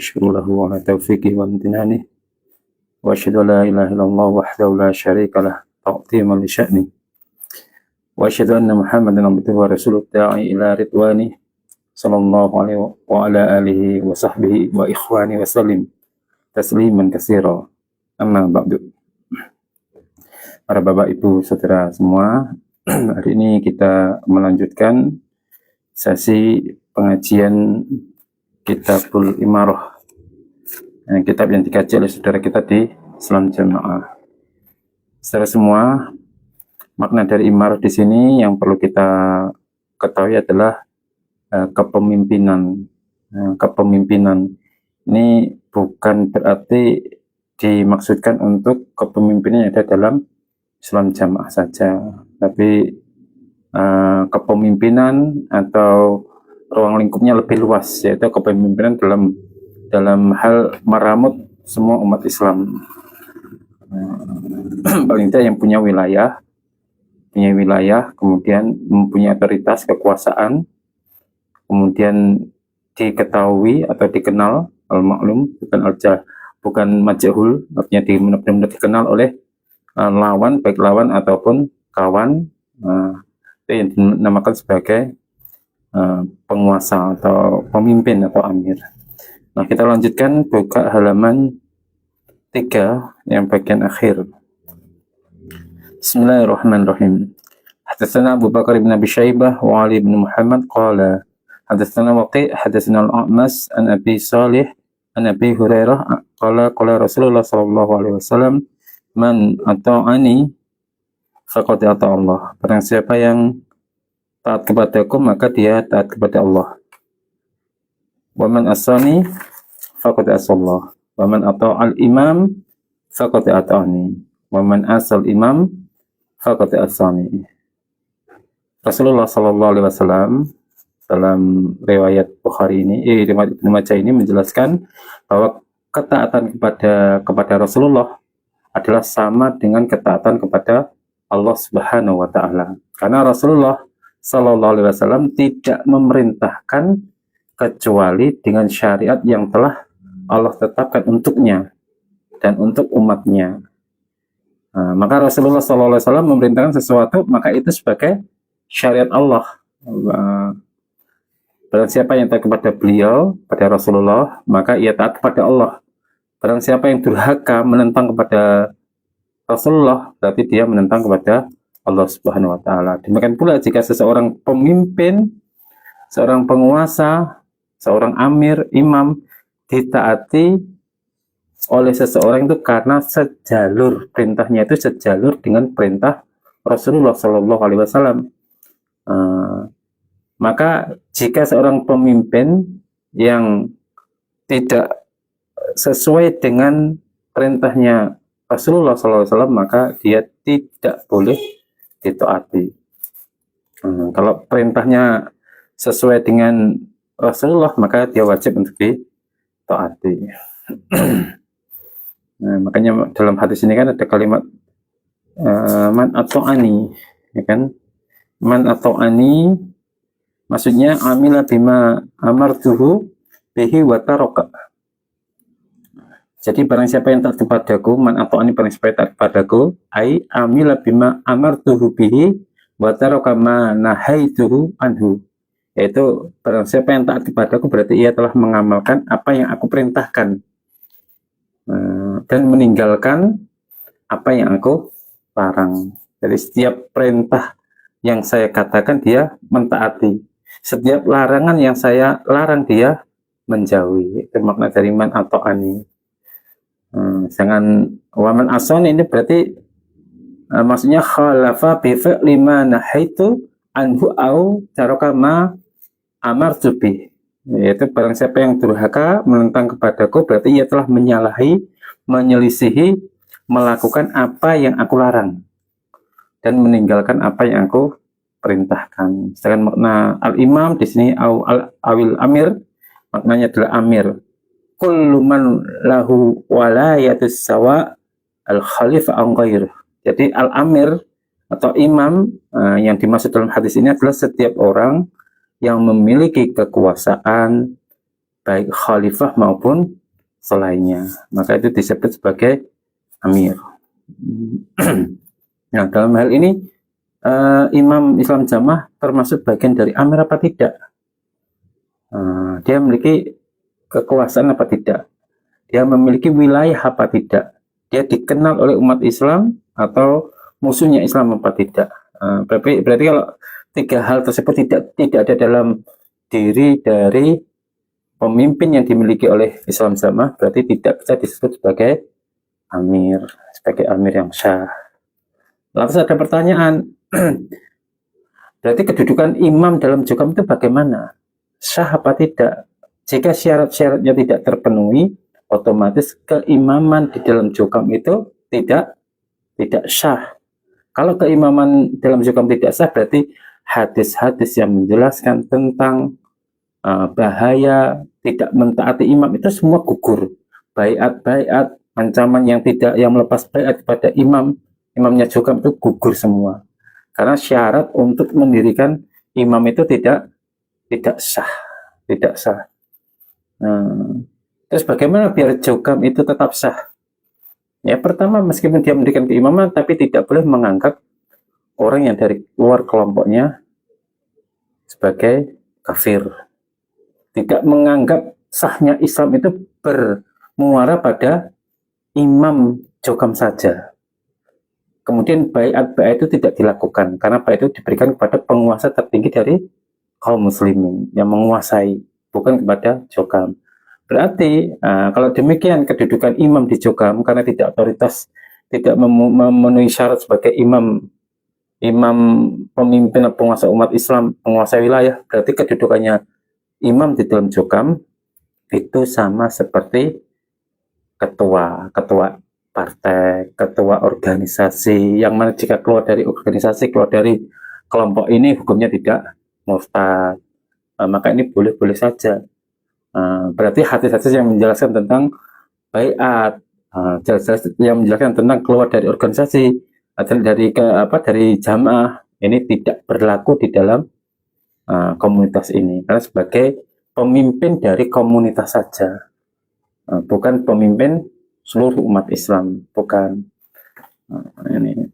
وأشكر له على توفيقه وامتنانه وأشهد أن لا إله إلا الله وحده لا شريك له تعظيما لشأنه وأشهد أن محمدا عبده ورسوله الداعي إلى رضوانه صلى الله عليه وعلى آله وصحبه وإخوانه وسلم تسليما كثيرا amma ba'du. Para bapak ibu saudara semua, hari ini kita melanjutkan sesi pengajian Kitabul Imarah, kitab yang dikaji oleh saudara kita di Islam Jamaah. Saudara semua, makna dari imarah di sini yang perlu kita ketahui adalah kepemimpinan. Kepemimpinan ini bukan berarti dimaksudkan untuk kepemimpinan yang ada dalam Islam Jamaah saja, tapi kepemimpinan atau ruang lingkupnya lebih luas, yaitu kepemimpinan dalam hal meramut semua umat Islam. Paling tidak yang punya wilayah, kemudian mempunyai otoritas, kekuasaan, kemudian diketahui atau dikenal, al-maklum bukan majhul, artinya benar-benar dikenal oleh lawan, baik lawan ataupun kawan. Itu yang dinamakan sebagai penguasa atau pemimpin atau amir. Nah, kita lanjutkan buka halaman 3 yang bagian akhir. Bismillahirrahmanirrahim. Hadatsana Abu Bakar bin Abi Syaibah wa Ali bin Muhammad qala hadatsana Waqi' hadatsana al-A'mas an Abi Salih an Abi Hurairah qala Rasulullah sallallahu alaihi wasallam man ata'ani faqad ata Allah. Barang siapa yang taat kepadaku maka dia taat kepada Allah. Wa man asani faqad asallah. Wa man ata'al imam faqad ata'ani. Wa man asal imam faqad asani. Rasulullah sallallahu alaihi wasallam dalam riwayat Bukhari ini, riwayat Ibnu Majah ini menjelaskan bahwa ketaatan kepada Rasulullah adalah sama dengan ketaatan kepada Allah Subhanahu wa taala. Karena Rasulullah sallallahu alaihi wasallam tidak memerintahkan kecuali dengan syariat yang telah Allah tetapkan untuknya dan untuk umatnya. Maka Rasulullah sallallahu alaihi wasallam memerintahkan sesuatu, maka itu sebagai syariat Allah. Barang siapa yang taat kepada beliau, pada Rasulullah, maka ia taat kepada Allah. Barang siapa yang durhaka menentang kepada Rasulullah, berarti dia menentang kepada Allah Subhanahu wa taala. Demikian pula jika seseorang pemimpin, seorang penguasa, seorang amir, imam ditaati oleh seseorang itu karena sejalur, perintahnya itu sejalur dengan perintah Rasulullah sallallahu alaihi wasallam. Maka jika seorang pemimpin yang tidak sesuai dengan perintahnya Rasulullah SAW, maka dia tidak boleh ditaati. Kalau perintahnya sesuai dengan Rasulullah, maka dia wajib untuk ditaati. Nah, makanya dalam hadis ini kan ada kalimat man ata'ani, ya kan? Man ata'ani maksudnya amila bima amartuhu bihi wa taraka. Jadi barang siapa yang taat kepadaku, man ata'ani barang siapa yang taat kepadaku, ai amila bima amartuhu bihi wa taraka ma nahaituhu anhu. Yaitu barang siapa yang taat kepadaku berarti ia telah mengamalkan apa yang aku perintahkan dan meninggalkan apa yang aku larang. Jadi setiap perintah yang saya katakan dia mentaati. Setiap larangan yang saya larang dia menjauhi. Itu makna dari man ata'ani. Jangan waman asani ini berarti maksudnya khalafa bi fi'li ma nahaitu anhu au taraka ma amartu bi. Yaitu barang siapa yang durhaka menentang kepadaku berarti ia telah menyalahi, menyelisihi, melakukan apa yang aku larang dan meninggalkan apa yang aku perintahkan. Sedangkan makna al-imam di sini awil amir, maknanya adalah amir. Kullu man lahu walayatus sawa al-khalifah an ghair. Jadi al-amir atau imam yang dimaksud dalam hadis ini adalah setiap orang yang memiliki kekuasaan, baik khalifah maupun selainnya. Maka itu disebut sebagai amir. Nah, dalam hal ini imam Islam jamaah termasuk bagian dari amir apa tidak? Dia memiliki kekuasaan apa tidak? Dia memiliki wilayah apa tidak? Dia dikenal oleh umat Islam atau musuhnya Islam apa tidak? Berarti kalau tiga hal tersebut tidak ada dalam diri dari pemimpin yang dimiliki oleh Islam jamaah, berarti tidak bisa disebut sebagai amir yang syah. Lantas ada pertanyaan, berarti kedudukan imam dalam jukam itu bagaimana? Syah apa tidak? Jika syarat-syaratnya tidak terpenuhi, otomatis keimaman di dalam jukam itu tidak syah. Kalau keimaman dalam jukam tidak sah, berarti hadis-hadis yang menjelaskan tentang bahaya tidak mentaati imam itu semua gugur. Baiat, ancaman yang melepas baiat kepada imamnya jukam itu gugur semua. Karena syarat untuk mendirikan imam itu tidak sah. Terus bagaimana biar jukam itu tetap sah? Ya, pertama, meskipun dia mendirikan keimaman, tapi tidak boleh menganggap orang yang dari luar kelompoknya sebagai kafir. Tidak menganggap sahnya Islam itu bermuara pada imam jukam saja. Kemudian baiat itu tidak dilakukan, karena baiat itu diberikan kepada penguasa tertinggi dari kaum muslimin yang menguasai, bukan kepada jukam. Berarti kalau demikian kedudukan imam di jukam karena tidak otoritas, tidak memenuhi syarat sebagai imam pemimpin penguasa umat Islam, penguasa wilayah, berarti kedudukannya imam di dalam jukam itu sama seperti ketua partai, ketua organisasi, yang mana jika keluar dari organisasi, keluar dari kelompok ini hukumnya tidak murtad. Maka ini boleh-boleh saja. Berarti hadis-hadis yang menjelaskan tentang baiat, jelas-jelas yang menjelaskan tentang keluar dari organisasi, dari jamaah, ini tidak berlaku di dalam komunitas ini, karena sebagai pemimpin dari komunitas saja, bukan pemimpin seluruh umat Islam, bukan. Ini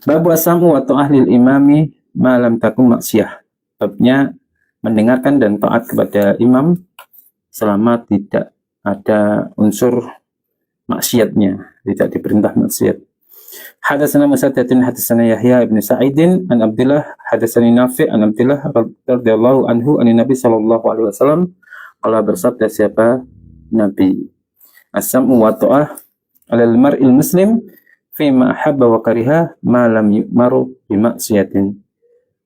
Babu asamu wa ta'ahlil imami malam takum maksiyah. Babnya mendengarkan dan taat kepada imam selama tidak ada unsur maksiatnya, tidak diperintah maksiat. Hadatsana Musaddadun hadatsana Yahya ibn Sa'idin an Abdullah hadatsani Nafi' an Abdullah radhiyallahu anhu an Nabi sallallahu alaihi wasallam qala bersabda siapa Nabi as-sam'u wa ta'ah 'alal mar'il muslim fi ma habba wa kariha ma lam yu'maru bi maksiatin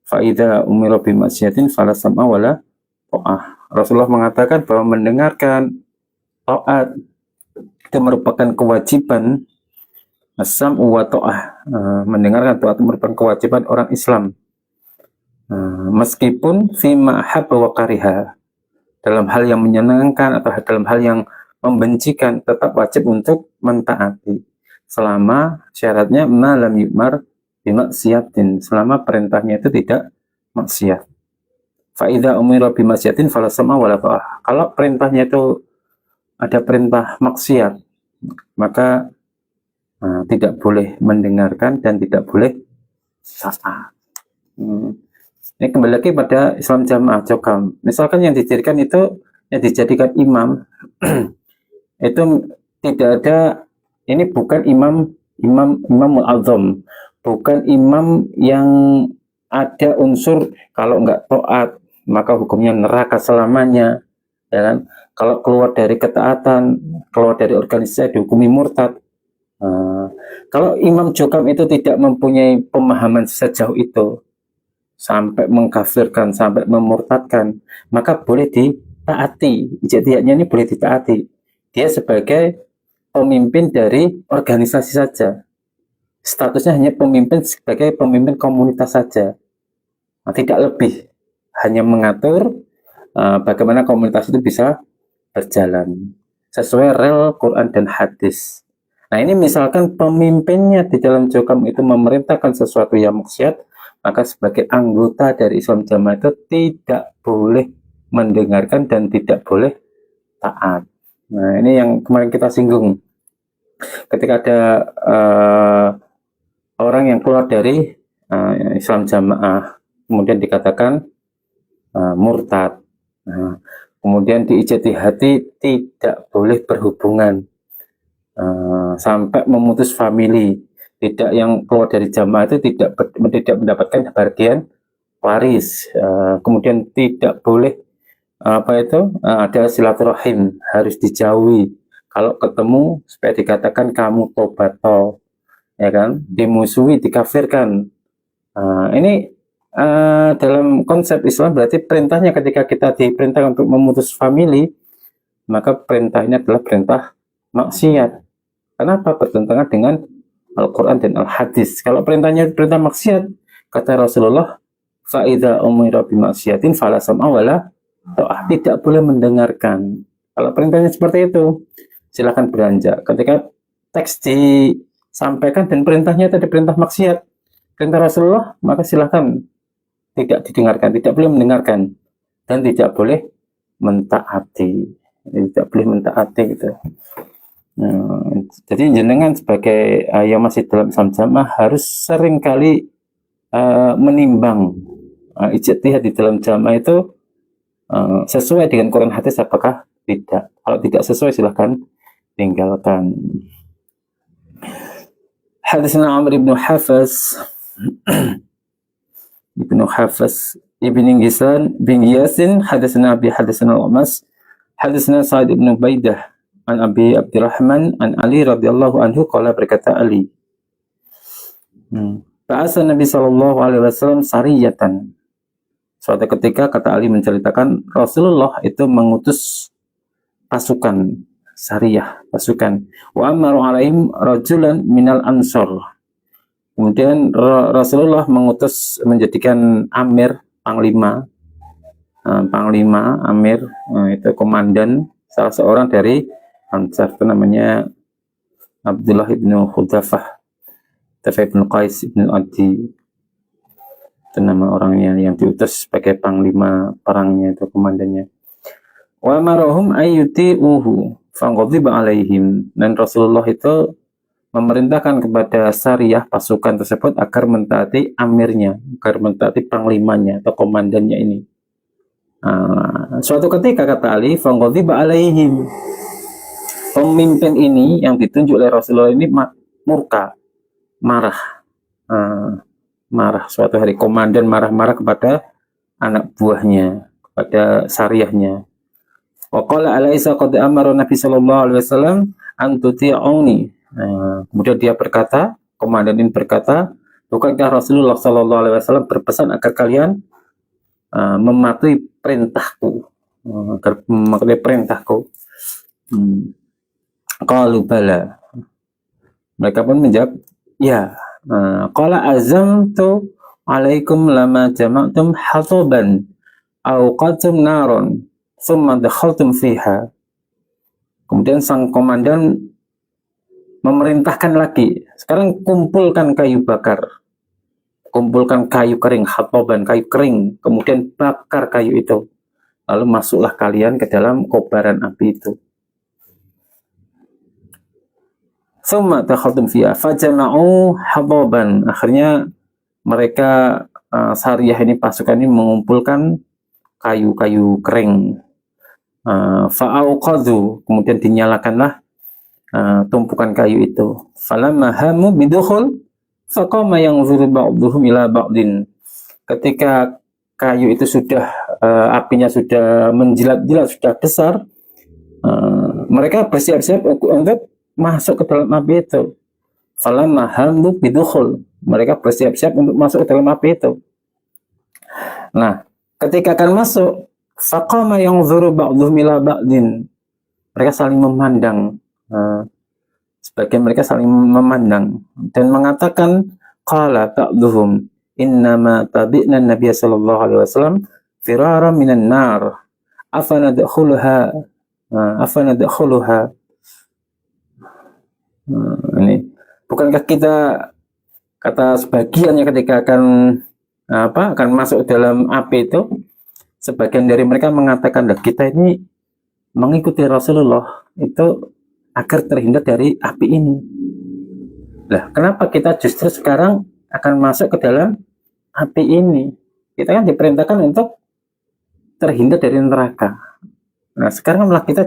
fa idza umira bi maksiatin fala sam'a wala ta'ah. Rasulullah mengatakan bahwa mendengarkan taat itu merupakan kewajiban as-sam'u wa ta'ah. Mendengarkan taat merupakan kewajiban orang Islam. Meskipun fi ma habba wa kariha, dalam hal yang menyenangkan atau dalam hal yang membencikan, tetap wajib untuk mentaati selama syaratnya ma lam yu'mar bimaksiatin, selama perintahnya itu tidak maksiat. Fa idza umira bimaksiatin fala sam'a wala ta'ah. Kalau perintahnya itu ada perintah maksiat, maka tidak boleh mendengarkan dan tidak boleh taat. Ini kembali lagi pada Islam jamaah jukam. Misalkan yang dijadikan imam itu tidak ada, ini bukan imam mu'azzam, bukan imam yang ada unsur kalau enggak taat maka hukumnya neraka selamanya, ya kan? Kalau keluar dari ketaatan, keluar dari organisasi dihukumi murtad. Kalau imam jukam itu tidak mempunyai pemahaman sejauh itu sampai mengkafirkan, sampai memurtadkan, maka boleh ditaati. Jadinya ini boleh ditaati. Dia sebagai pemimpin dari organisasi saja. Statusnya hanya pemimpin sebagai pemimpin komunitas saja. Tidak lebih. Hanya mengatur bagaimana komunitas itu bisa berjalan sesuai rel Quran dan hadis. Nah, ini misalkan pemimpinnya di dalam jukam itu memerintahkan sesuatu yang maksiat, maka sebagai anggota dari Islam jamaah itu tidak boleh mendengarkan dan tidak boleh taat. Nah, ini yang kemarin kita singgung. Ketika ada orang yang keluar dari Islam jamaah, kemudian dikatakan murtad. Nah, kemudian diijtihati tidak boleh berhubungan sampai memutus famili. Tidak, yang keluar dari jamaah itu tidak mendapatkan bagian waris. Kemudian tidak boleh ada silaturahim, harus dijauhi. Kalau ketemu supaya dikatakan kamu tobato, ya kan? Dimusuhi, dikafirkan. Ini dalam konsep Islam berarti perintahnya ketika kita diperintah untuk memutus famili, maka perintah ini adalah perintah maksiat. Kenapa? Bertentangan dengan Al-Quran dan Al-Hadis. Kalau perintahnya perintah maksiat, kata Rasulullah, fa'idha umira bimaksiatin fala sam'a wala ta'ah, tidak boleh mendengarkan. Kalau perintahnya seperti itu, silakan beranjak. Ketika teks disampaikan dan perintahnya tadi perintah maksiat, perintah Rasulullah, maka silakan tidak didengarkan, tidak boleh mendengarkan, dan tidak boleh mentaati. Tidak boleh mentaati gitu. Jadi jenengan sebagai yang masih dalam Islam jamaah harus seringkali menimbang ijtihad di dalam jamaah itu sesuai dengan Quran hadis apakah tidak. Kalau tidak sesuai silahkan tinggalkan. Hadisna Amr ibn Hafs ibn Hafs ibn Gisan bin Yasin, hadisna Abi hadisna Al-Amas, hadisna Sa'id ibn Ubaidah an Abi Abdurrahman an Ali radhiyallahu anhu qala, berkata Ali, Ba'asa Nabi sallallahu alaihi wasallam sariyatan. Suatu ketika, kata Ali menceritakan, Rasulullah itu mengutus pasukan, sariyah, pasukan. Wa amaru alaihim rajulan minal ansor. Kemudian Rasulullah mengutus, menjadikan amir, panglima, amir, itu komandan, salah seorang dari Ansar, itu namanya Abdullah ibn Khudafah ibn Qais ibn Adi, itu nama orangnya yang diutus sebagai panglima perangnya, itu komandannya. Wa marahum ayyuti'uhu fanghadiba alaihim, dan Rasulullah itu memerintahkan kepada sariyah pasukan tersebut agar mentaati amirnya, agar mentaati panglimanya atau komandannya ini. Suatu ketika, kata Ali, fanghadiba alaihim, pemimpin ini yang ditunjuk oleh Rasulullah ini murka, marah. Marah suatu hari, komandan marah-marah kepada anak buahnya, kepada sariyahnya. Wa qala alaisa qad amara Nabi sallallahu alaihi wasallam an tuti'uni. Kemudian dia berkata, komandan ini berkata, bukankah Rasulullah sallallahu alaihi wasallam berpesan agar kalian mematuhi perintahku, agar mematuhi perintahku? Qalu bala. Mereka pun menjawab, ya. Qala azamtu alaikum lama jama'tum hataban aw qatum naron thumma dakhaltum fiha. Kemudian sang komandan memerintahkan lagi, sekarang kumpulkan kayu bakar, kumpulkan kayu kering, hataban, kayu kering, kemudian bakar kayu itu, lalu masuklah kalian ke dalam kobaran api itu. Thumma dakhaltum fiha fajama'u hadaban. Akhirnya mereka sariyah ini, pasukan ini mengumpulkan kayu-kayu kering. Fa'auqadhu, kemudian dinyalakanlah tumpukan kayu itu. Falamma hamu bidukhul faqama yanzuru ba'dhum ila ba'din. Ketika kayu itu sudah apinya sudah menjilat-jilat, sudah besar, mereka bersiap-siap untuk masuk ke dalam api itu. Falamma hamu bidukhul, mereka bersiap-siap untuk masuk ke dalam api itu. Nah, ketika akan masuk, faqama yanzuru ba'dhum ila ba'din, mereka saling memandang, sebagian mereka saling memandang dan mengatakan, qala ba'dhum innama tabi'na Nabiy sallallahu alaihi wasallam firara minan nar afanadkhuluha. Ini bukankah kita, kata sebagiannya, ketika akan masuk dalam api itu, sebagian dari mereka mengatakan, "Lah, kita ini mengikuti Rasulullah itu agar terhindar dari api ini. Lah, kenapa kita justru sekarang akan masuk ke dalam api ini? Kita kan diperintahkan untuk terhindar dari neraka. Nah, sekarang malah kita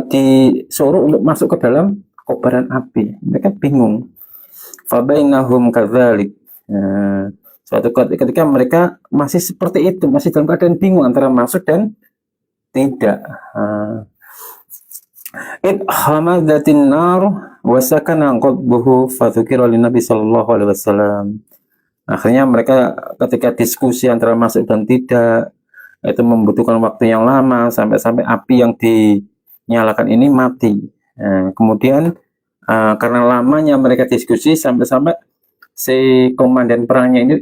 disuruh untuk masuk ke dalam kobaran api." Mereka bingung. Fabainahum kadzalik. Nah, suatu ketika mereka masih seperti itu, masih dalam keadaan bingung antara masuk dan tidak. Id hamadatin nar wa sakana qalbuhu fadzukira Nabi sallallahu alaihi wasallam. Akhirnya mereka ketika diskusi antara masuk dan tidak, itu membutuhkan waktu yang lama sampai api yang dinyalakan ini mati. Kemudian karena lamanya mereka diskusi sampai si komandan perangnya ini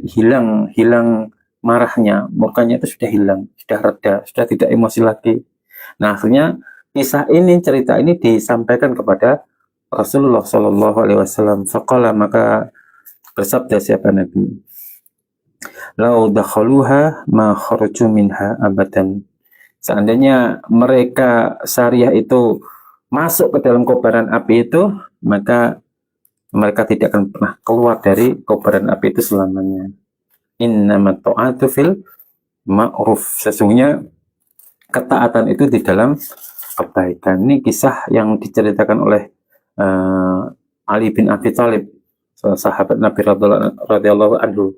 hilang marahnya, mukanya itu sudah hilang, sudah reda, sudah tidak emosi lagi. Nah, akhirnya cerita ini disampaikan kepada Rasulullah Shallallahu Alaihi Wasallam. Faqala, maka bersabda siapa Nabi, "Lau dakhaluha ma kharaju minha abadan." Seandainya mereka syariah itu masuk ke dalam kobaran api itu, maka mereka tidak akan pernah keluar dari kobaran api itu selamanya. Innamat ta'atu fil ma'ruf. Sesungguhnya ketaatan itu di dalam kebaikan. Ini kisah yang diceritakan oleh Ali bin Abi Thalib, sahabat Nabi radhiyallahu anhu.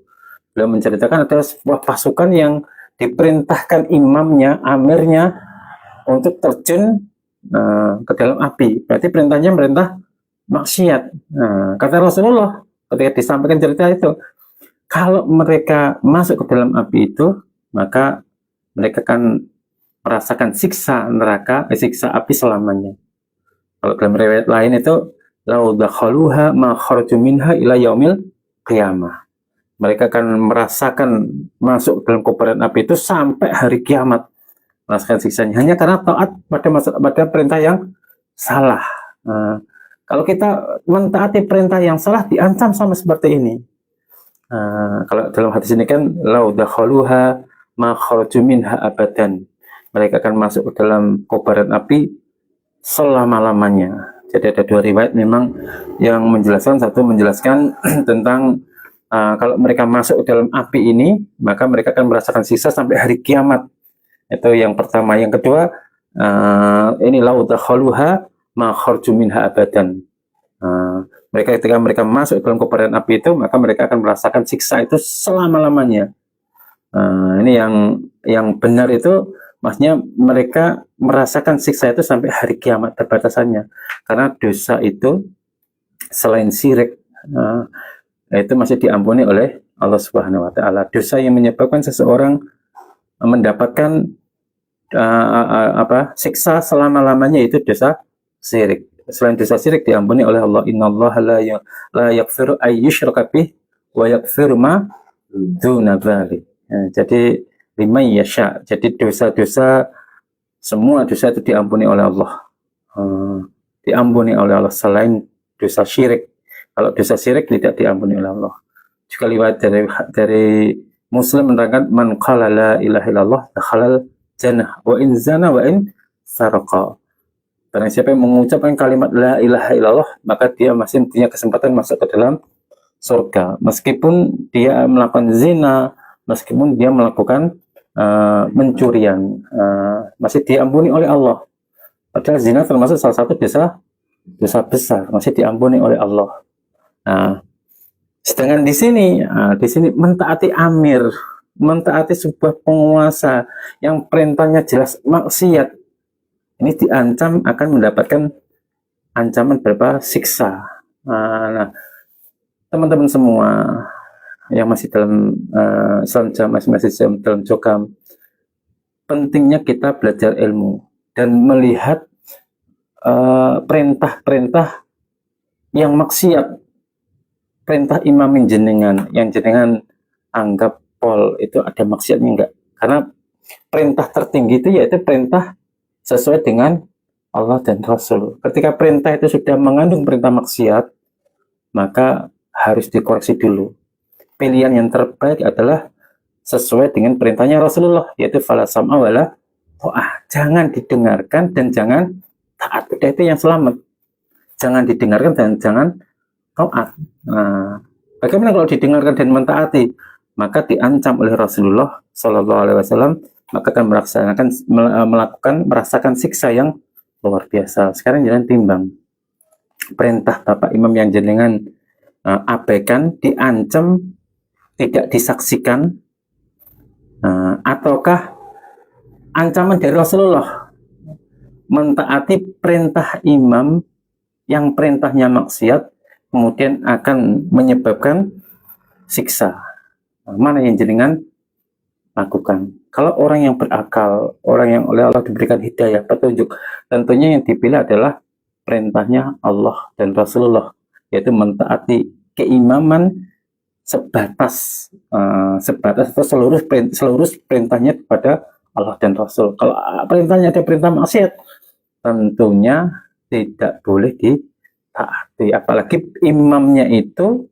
Beliau menceritakan ada sebuah pasukan yang diperintahkan imamnya, amirnya untuk terjun ke dalam api. Berarti perintahnya perintah maksiat. Kata Rasulullah ketika disampaikan cerita itu, kalau mereka masuk ke dalam api itu, maka mereka akan merasakan siksa neraka, siksa api selamanya. Kalau dalam riwayat lain itu, lau dakhaluha ma kharaju minha ila yaumil qiyamah. Mereka akan merasakan masuk dalam kobaran api itu sampai hari kiamat, merasakan siksanya hanya karena taat pada perintah yang salah. Kalau kita mentaati perintah yang salah, diancam sama seperti ini. Kalau dalam hadis ini kan, lau dakhaluha ma kharaju minha abadan. Mereka akan masuk ke dalam kobaran api selama-lamanya. Jadi ada dua riwayat memang yang menjelaskan. Satu menjelaskan tentang kalau mereka masuk ke dalam api ini, maka mereka akan merasakan siksa sampai hari kiamat. Itu yang pertama. Yang kedua, ini lau dakhaluha ma kharaju minha abadan. Mereka ketika mereka masuk dalam kobaran api itu, maka mereka akan merasakan siksa itu selama-lamanya. Ini yang benar itu, maksudnya mereka merasakan siksa itu sampai hari kiamat batasannya. Karena dosa itu selain syirik, itu masih diampuni oleh Allah Subhanahu wa taala. Dosa yang menyebabkan seseorang mendapatkan siksa selama-lamanya itu dosa syirik. Selain dosa syirik diampuni oleh Allah. Innallaha la yaghfiru ay yushraka bih wa yaghfiru ma duna dzalik. Jadi liman yasha. Jadi dosa-dosa, semua dosa itu diampuni oleh Allah. Diampuni oleh Allah selain dosa syirik. Kalau dosa syirik tidak diampuni oleh Allah. Juga riwayat dari Muslim menerangkan, man qala la ilaha illallah dakhalal jannah wa in zana wa in saraqa. Barang siapa yang mengucapkan kalimat la ilaha illallah, maka dia masih punya kesempatan masuk ke dalam surga. Meskipun dia melakukan zina, meskipun dia melakukan mencurian, masih diampuni oleh Allah. Padahal zina termasuk salah satu dosa besar, masih diampuni oleh Allah. Sedangkan di sini mentaati amir, mentaati sebuah penguasa yang perintahnya jelas maksiat, ini diancam akan mendapatkan ancaman berupa siksa. Teman-teman semua yang masih dalam masih dalam jokam, pentingnya kita belajar ilmu dan melihat perintah-perintah yang maksiat, perintah imamin jenengan yang jenengan anggap pol itu ada maksiatnya enggak? Karena perintah tertinggi itu yaitu perintah sesuai dengan Allah dan Rasul. Ketika perintah itu sudah mengandung perintah maksiat, maka harus dikoreksi dulu. Pilihan yang terbaik adalah sesuai dengan perintahnya Rasulullah, yaitu fala sam'a wala ta'ah. Jangan didengarkan dan jangan taat. Itu yang selamat. Jangan didengarkan dan jangan taat. Nah, bagaimana kalau didengarkan dan mentaati? Maka diancam oleh Rasulullah Shallallahu Alaihi Wasallam, maka akan merasakan siksa yang luar biasa. Sekarang jangan timbang perintah Bapak Imam yang jenengan abaikan, diancam, tidak disaksikan, ataukah ancaman dari Rasulullah mentaati perintah imam yang perintahnya maksiat kemudian akan menyebabkan siksa. Mana yang jenengan lakukan? Kalau orang yang berakal, orang yang oleh Allah diberikan hidayah, petunjuk, tentunya yang dipilih adalah perintahnya Allah dan Rasulullah, yaitu mentaati keimaman sebatas atau seluruh perintahnya kepada Allah dan Rasul. Kalau perintahnya ada perintah maksiat, tentunya tidak boleh ditaati. Apalagi imamnya itu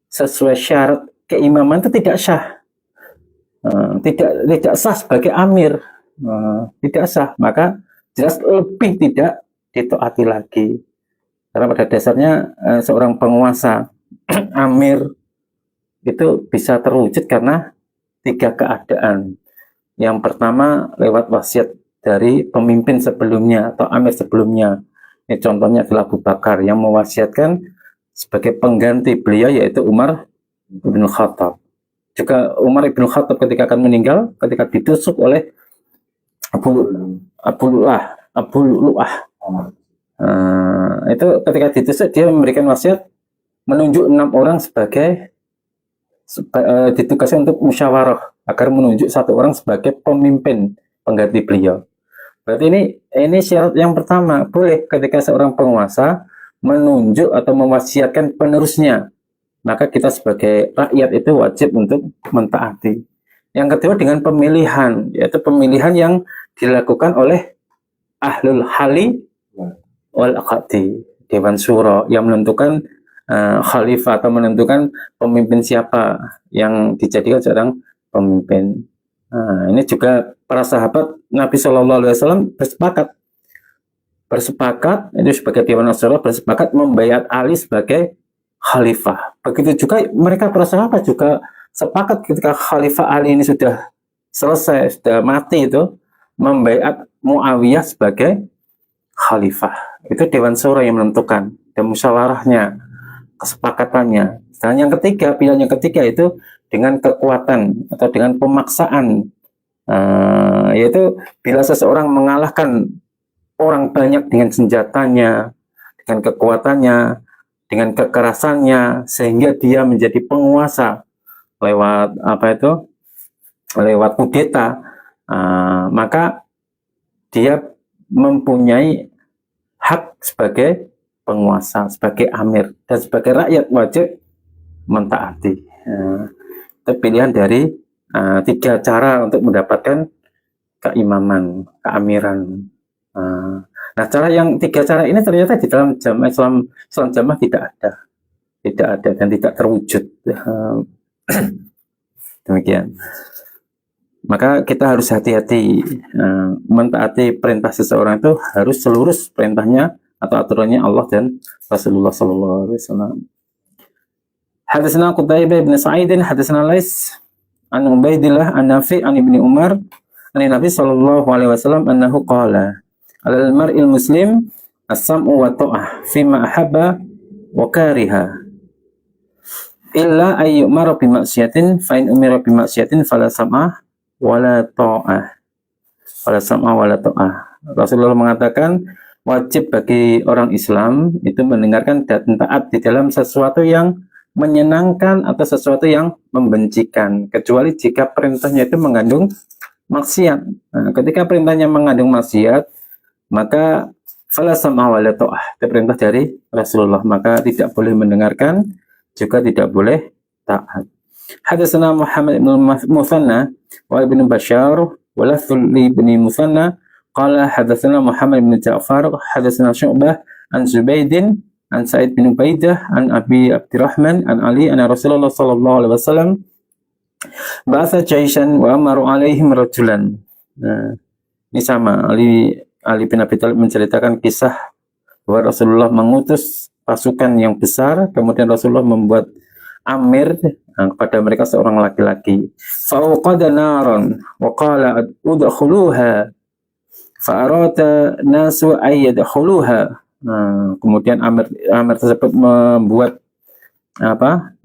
sesuai syarat keimaman itu tidak sah, tidak sah sebagai amir, tidak sah. Maka jelas lebih tidak ditaati lagi. Karena pada dasarnya seorang penguasa amir itu bisa terwujud karena 3 keadaan. Yang pertama lewat wasiat dari pemimpin sebelumnya atau amir sebelumnya. Ini contohnya adalah Abu Bakar yang mewasiatkan sebagai pengganti beliau yaitu Umar bin Khattab. Juga Umar bin Khattab ketika akan meninggal, ketika ditusuk oleh Abu Lu'ah. Itu ketika ditusuk dia memberikan wasiat menunjuk 6 orang sebagai ditugaskan untuk musyawarah agar menunjuk 1 orang sebagai pemimpin pengganti beliau. Berarti ini syarat yang pertama, boleh ketika seorang penguasa menunjuk atau mewasiatkan penerusnya, maka kita sebagai rakyat itu wajib untuk mentaati. Yang kedua dengan pemilihan, yaitu pemilihan yang dilakukan oleh ahlul hali wal aqdi, Dewan Syuro yang menentukan khalifah atau menentukan pemimpin siapa yang dijadikan seorang pemimpin. Ini juga para sahabat Nabi Shallallahu Alaihi Wasallam bersepakat itu sebagai Dewan Syuro bersepakat membayar Ali sebagai khalifah. Begitu juga mereka para sahabat juga sepakat ketika Khalifah Ali ini sudah selesai, sudah mati itu membayar Muawiyah sebagai khalifah. Itu Dewan Syuro yang menentukan dan musyawarahnya, kesepakatannya. Dan yang ketiga, pilihan yang ketiga itu dengan kekuatan atau dengan pemaksaan, yaitu bila seseorang mengalahkan orang banyak dengan senjatanya, dengan kekuatannya, dengan kekerasannya, sehingga dia menjadi penguasa lewat lewat kudeta, maka dia mempunyai hak sebagai penguasa, sebagai amir, dan sebagai rakyat wajib mentaati. Itu pilihan dari 3 cara untuk mendapatkan keimaman, keamiran. Nah, yang 3 cara ini ternyata di dalam jamaah Islam jamaah tidak ada dan tidak terwujud. Demikian. Maka kita harus hati-hati mentaati perintah seseorang itu harus seluruh perintahnya atau aturannya Allah dan Rasulullah Sallallahu Alaihi Wasallam. Hadatsana Qutaibah bin Sa'id, hadatsana Lais an Ubaidillah an Nafi' an Ibnu Umar an Nabi Sallallahu Alaihi Wasallam annahu qala alal mar'il muslim as-sam'u wa ta'ah fima ahabba wa kariha illa ay yu'mara bi maksiatin fa in umira bi maksiatin fala sam'ah wala ta'ah. Wala sam'ah wala ta'ah. Rasulullah mengatakan wajib bagi orang Islam itu mendengarkan dan taat di dalam sesuatu yang menyenangkan atau sesuatu yang membencikan, kecuali jika perintahnya itu mengandung maksiat. Nah, ketika perintahnya mengandung maksiat, maka fala sam'a wala ta'ah, itu perintah dari Rasulullah, maka tidak boleh mendengarkan, juga tidak boleh taat. Hadatsana Muhammad bin Musanna wa Ibnu Bashar wa Lathul bin Musanna qala hadatsana Muhammad bin Ja'far hadatsana Syu'bah an Zubaidin an Sa'id bin Ubaidah an Abi Abdurrahman an Ali anna Rasulullah sallallahu alaihi wasallam Ba'atha jaishan wa amaru alaihim rajulan. Nah, ini sama Ali bin Abi Thalib menceritakan kisah bahwa Rasulullah mengutus pasukan yang besar, kemudian Rasulullah membuat amir kepada mereka seorang laki-laki. Fauqada naran wa qala udkhuluha fa'arata nasu ayyadkhuluha. Nah, kemudian amir tersebut membuat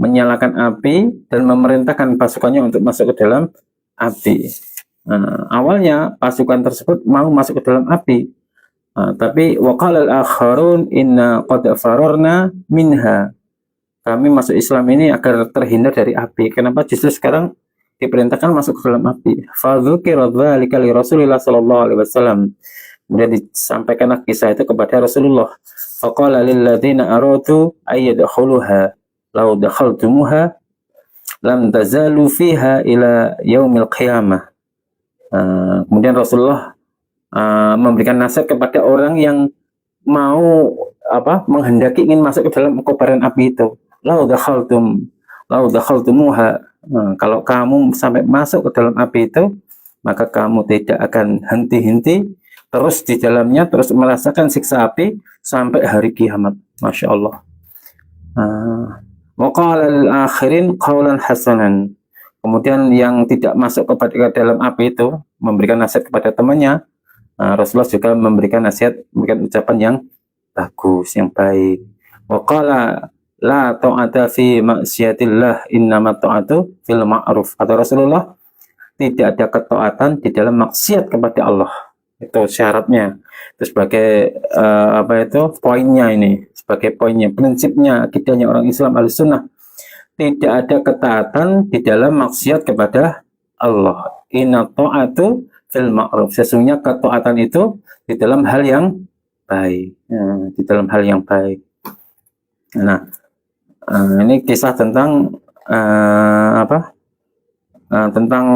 menyalakan api dan memerintahkan pasukannya untuk masuk ke dalam api. Nah, awalnya pasukan tersebut mau masuk ke dalam api, tapi waqala al-akharun inna qad fararna minha. Kami masuk Islam ini agar terhindar dari api. Kenapa justru sekarang diperintahkan masuk ke dalam api? Fadzukira dzalika li Rasulillah sallallahu alaihi wasallam. Kemudian disampaikanlah kisah itu kepada Rasulullah. Faqala lil ladzina aradu ayyadkhuluha law dakhaltumuha lam tazalu fiha ila yaumil qiyamah. Kemudian Rasulullah memberikan nasihat kepada orang yang mau menghendaki ingin masuk ke dalam kobaran api itu. Lau dakhaltumuha. Kalau kamu sampai masuk ke dalam api itu, maka kamu tidak akan henti-henti terus di dalamnya, terus merasakan siksa api sampai hari kiamat. Masya Allah. Wa qala lil akhirin qawlan hasanan. Kemudian yang tidak masuk ke dalam api itu memberikan nasihat kepada temannya. Rasulullah juga memberikan nasihat, memberikan ucapan yang bagus, yang baik. Wa qala la ta'ata fi maksiatillah innama ta'atu fil ma'ruf. Atau Rasulullah, tidak ada ketaatan di dalam maksiat kepada Allah. Itu syaratnya. Itu sebagai poinnya ini, sebagai poinnya, prinsipnya akidahnya orang Islam Ahlussunnah. Tidak ada ketaatan di dalam maksiat kepada Allah. Inna ta'atu fil ma'ruf. Sesungguhnya ketaatan itu di dalam hal yang baik. Di dalam hal yang baik. Nah, ini kisah tentang tentang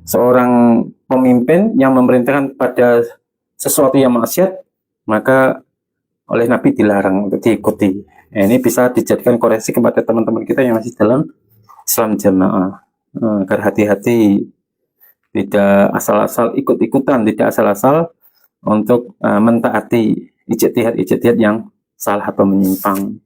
seorang pemimpin yang memerintahkan pada sesuatu yang maksiat, maka oleh Nabi dilarang untuk diikuti. Ini bisa dijadikan koreksi kepada teman-teman kita yang masih dalam Islam jamaah, agar hati-hati, tidak asal-asal ikut-ikutan, tidak asal-asal untuk mentaati ijtihad yang salah atau menyimpang.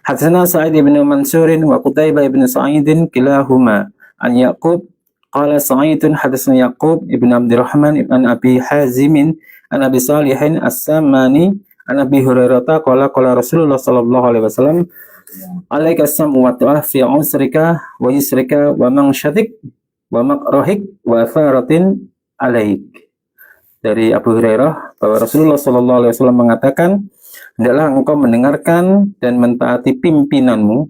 Hadatsana Sa'id bin Mansur wa Qutaibah bin Sa'id kilahuma an Yaqub qala Sa'idun hadatsana Yaqub ibn Abdurrahman ibn Abi Hazim an Abi Salihin As-Samani an Abi Hurairah qala Rasulullah sallallahu alaihi wasallam alaika sam'u wa ta'ah fi usrika wa yusrika wa mangshadik wa makrahik wa faratin alaik. Dari Abu Hurairah bahwa Rasulullah sallallahu alaihi wasallam mengatakan, hendaklah engkau mendengarkan dan mentaati pimpinanmu,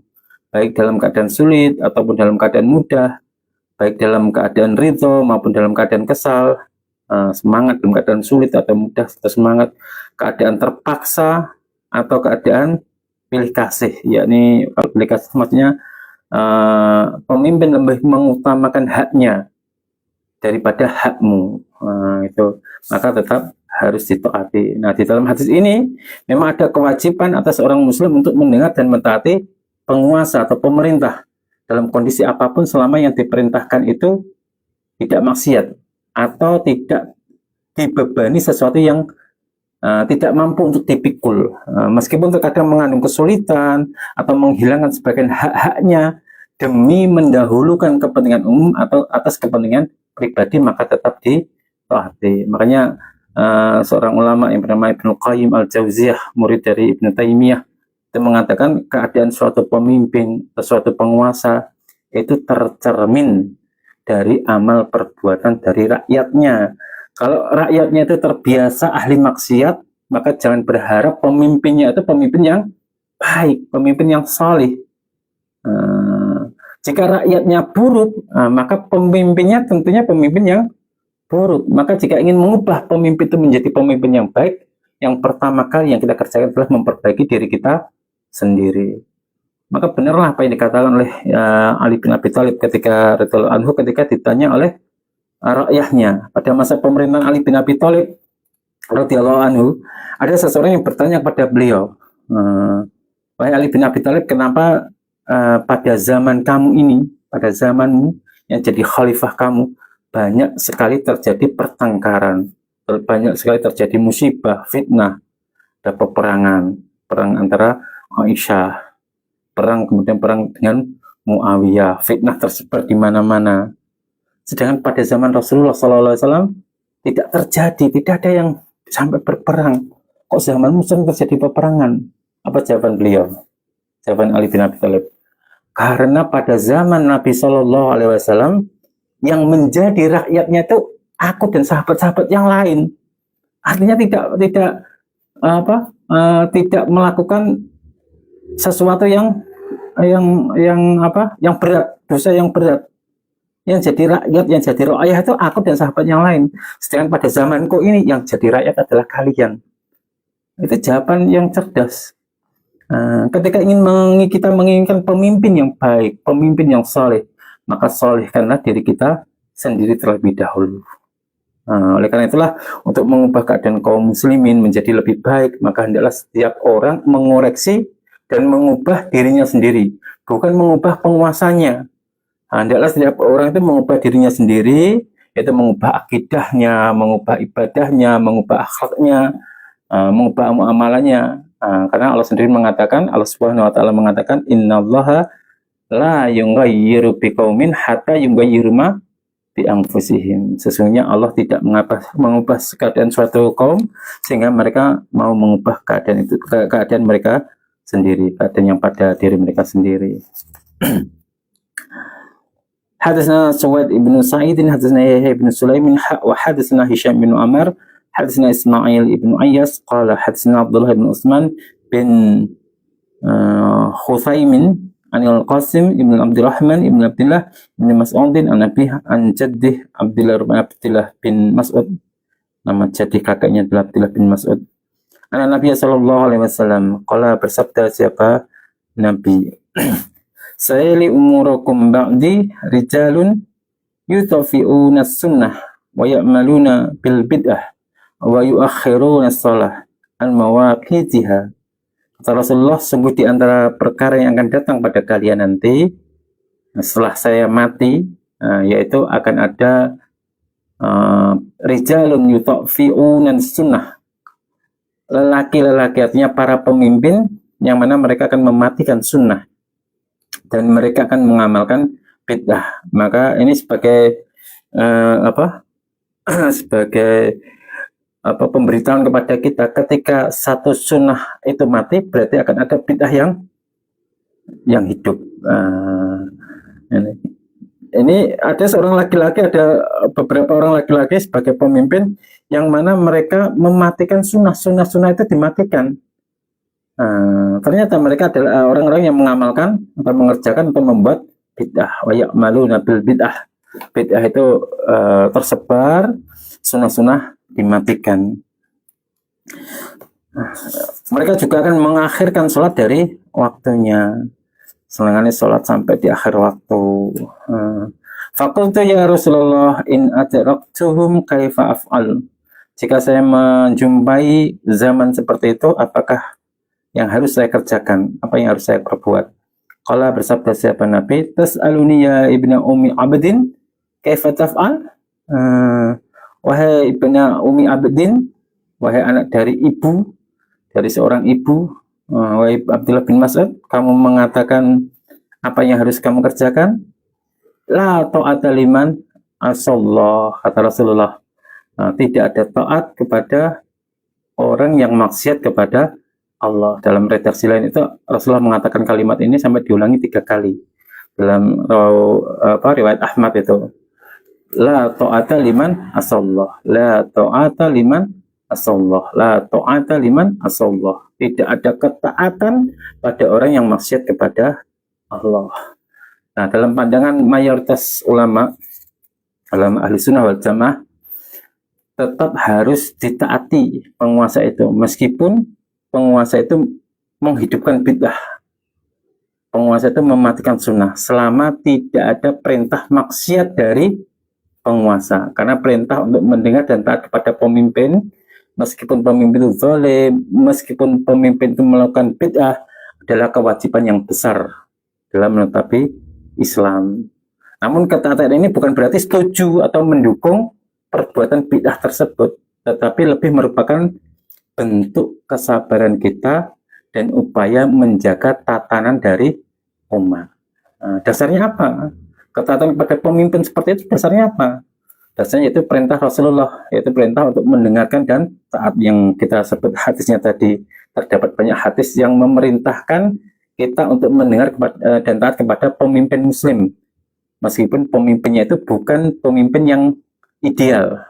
baik dalam keadaan sulit ataupun dalam keadaan mudah, baik dalam keadaan ridho maupun dalam keadaan kesal, semangat dalam keadaan sulit atau mudah, atau semangat, keadaan terpaksa atau keadaan pilih kasih. Yakni kalau pilih kasih maksudnya pemimpin lebih mengutamakan haknya daripada hakmu, itu maka tetap harus ditaati. Nah, di dalam hadis ini memang ada kewajiban atas orang muslim untuk mendengar dan mentaati penguasa atau pemerintah dalam kondisi apapun selama yang diperintahkan itu tidak maksiat atau tidak dibebani sesuatu yang tidak mampu untuk dipikul, meskipun terkadang mengandung kesulitan atau menghilangkan sebagian hak-haknya demi mendahulukan kepentingan umum atau atas kepentingan pribadi, maka tetap ditaati. Makanya seorang ulama yang bernama Ibnu Qayyim al-Jauziyah, murid dari Ibnu Taimiyah, itu mengatakan keadaan suatu pemimpin, suatu penguasa itu tercermin dari amal perbuatan dari rakyatnya. Kalau rakyatnya itu terbiasa ahli maksiat, maka jangan berharap pemimpinnya itu pemimpin yang baik, pemimpin yang salih. Jika rakyatnya buruk, maka pemimpinnya tentunya pemimpin yang buruk. Maka jika ingin mengubah pemimpin itu menjadi pemimpin yang baik, yang pertama kali yang kita kerjakan adalah memperbaiki diri kita sendiri. Maka benarlah apa yang dikatakan oleh Ali bin Abi Thalib ketika radhiyallahu anhu ketika ditanya oleh rakyatnya pada masa pemerintahan Ali bin Abi Thalib radhiyallahu anhu, ada seseorang yang bertanya kepada beliau, wahai Ali bin Abi Thalib, kenapa pada zaman kamu ini, pada zamanmu yang jadi khalifah kamu, banyak sekali terjadi pertengkaran, banyak sekali terjadi musibah, fitnah, ada peperangan, perang antara Aisyah, perang kemudian perang dengan Muawiyah, fitnah tersebar di mana-mana. Sedangkan pada zaman Rasulullah SAW tidak terjadi, tidak ada yang sampai berperang. Kok zaman Muslim terjadi peperangan? Apa jawaban beliau? Jawaban Ali bin Abi Thalib. Karena pada zaman Nabi SAW yang menjadi rakyatnya itu aku dan sahabat-sahabat yang lain. Artinya tidak melakukan sesuatu yang berat, dosa yang berat. Yang jadi rakyat, yang jadi rakyat itu aku dan sahabat yang lain. Sedangkan pada zamanku ini yang jadi rakyat adalah kalian. Itu jawaban yang cerdas. Ketika kita menginginkan pemimpin yang baik, pemimpin yang soleh, maka solehkanlah diri kita sendiri terlebih dahulu. Oleh karena itulah, untuk mengubah keadaan kaum muslimin menjadi lebih baik, maka hendaklah setiap orang mengoreksi dan mengubah dirinya sendiri, bukan mengubah penguasanya. Hendaklah setiap orang itu mengubah dirinya sendiri, yaitu mengubah akidahnya, mengubah ibadahnya, mengubah akhlaknya, mengubah amalannya. Karena Allah sendiri mengatakan, Allah Subhanahu wa taala mengatakan, innallaha la yughayyiru biqaumin hatta yughayyiru ma bi anfusihim. Sesungguhnya Allah tidak mengubah keadaan suatu kaum sehingga mereka mau mengubah keadaan mereka sendiri, keadaan yang pada diri mereka sendiri. Hadisna Suwaid ibn Sa'id, hadisna Yahya ibn Sulaiman, wa hadisna Hisham bin Amr, hadisna Ismail ibn Ayyas, qala hadisna Abdullah ibn Utsman bin Khuthaimin anil Qasim ibn Abdurrahman ibn Abdullah ibn Mas'udin an Nabi an jaddih Abdullah bin Mas'ud. Nama jadi kakaknya adalah Abdullah bin Mas'ud. Nabi sallallahu alaihi wasallam qala, bersabda siapa Nabi, sayali umurakum ba'di rijalun yutafi'una sunnah wa ya'maluna bil bid'ah wa yuakhiruna shalah an mawaqitiha. Kata Rasulullah, sungguh di antara perkara yang akan datang pada kalian nanti setelah saya mati, yaitu akan ada rijalun yutafi'una sunnah, lelaki-lelaki, artinya para pemimpin yang mana mereka akan mematikan sunnah dan mereka akan mengamalkan bid'ah. Maka ini sebagai sebagai pemberitahuan kepada kita, ketika satu sunnah itu mati, berarti akan ada bid'ah yang hidup. Ini ada seorang laki-laki, ada beberapa orang laki-laki sebagai pemimpin yang mana mereka mematikan sunnah itu dimatikan. Ternyata mereka adalah orang-orang yang mengamalkan atau mengerjakan atau membuat bid'ah. Wa ya'maluna bil bid'ah. Bid'ah itu tersebar, sunnah dimatikan. Mereka juga akan mengakhirkan sholat dari waktunya. Selangane sholat sampai di akhir waktu. Faqultu ya Rasulullah in adraktuhum kaifa af'al. Jika saya menjumpai zaman seperti itu, apakah yang harus saya kerjakan? Apa yang harus saya perbuat? Qala, bersabda siapa Nabi, tas'aluni ya ibna ummi abdin kaifa taf'al? Wahai ibna ummi abdin, wahai anak dari seorang ibu, wahai Abdullah bin Mas'ud, kamu mengatakan apa yang harus kamu kerjakan? La ta'ata liman asallah, kata Rasulullah. Tidak ada taat kepada orang yang maksiat kepada Allah. Dalam redaksi lain itu Rasulullah mengatakan kalimat ini sampai diulangi 3 kali. Dalam riwayat Ahmad itu, la ta'ata liman asallah, la ta'ata liman asallah, la ta'ata liman asallah. Tidak ada ketaatan pada orang yang maksiat kepada Allah. Nah, dalam pandangan mayoritas ulama ahli sunnah wal jamaah, tetap harus ditaati penguasa itu, meskipun penguasa itu menghidupkan bid'ah, penguasa itu mematikan sunnah, selama tidak ada perintah maksiat dari penguasa. Karena perintah untuk mendengar dan taat kepada pemimpin, meskipun pemimpin itu zalim, meskipun pemimpin itu melakukan bid'ah, adalah kewajiban yang besar dalam menetapi Islam. Namun ketaatan ini bukan berarti setuju atau mendukung perbuatan bid'ah tersebut, tetapi lebih merupakan bentuk kesabaran kita dan upaya menjaga tatanan dari umat. Nah, dasarnya apa? Ketaatan kepada pemimpin seperti itu dasarnya apa? Dasarnya itu perintah Rasulullah, yaitu perintah untuk mendengarkan dan taat, yang kita sebut hadisnya tadi. Terdapat banyak hadis yang memerintahkan kita untuk mendengar dan taat kepada pemimpin muslim, meskipun pemimpinnya itu bukan pemimpin yang ideal,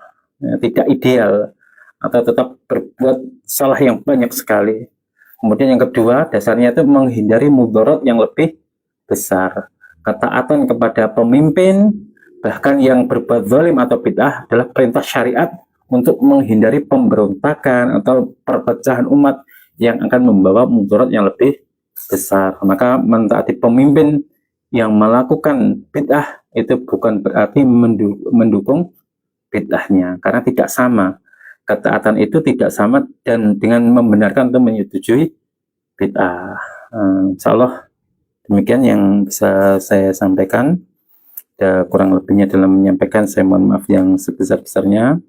tidak ideal, atau tetap berbuat salah yang banyak sekali. Kemudian yang kedua, dasarnya itu menghindari mudarat yang lebih besar. Ketaatan kepada pemimpin, bahkan yang berbuat zalim atau bid'ah, adalah perintah syariat untuk menghindari pemberontakan atau perpecahan umat yang akan membawa mudarat yang lebih besar. Maka mentaati pemimpin yang melakukan bid'ah itu bukan berarti mendukung bid'ahnya, karena tidak sama. Ketaatan itu tidak sama dan dengan membenarkan atau menyetujui bid'ah. Insya Allah demikian yang bisa saya sampaikan. Dan kurang lebihnya dalam menyampaikan, saya mohon maaf yang sebesar-besarnya.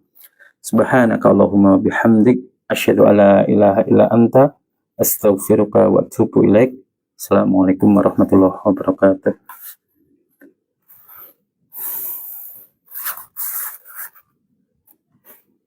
Subhanaka Allahumma bihamdik, asyhadu alla ilaha illa anta, astaghfiruka wa atubu ilaik. Assalamualaikum warahmatullahi wabarakatuh.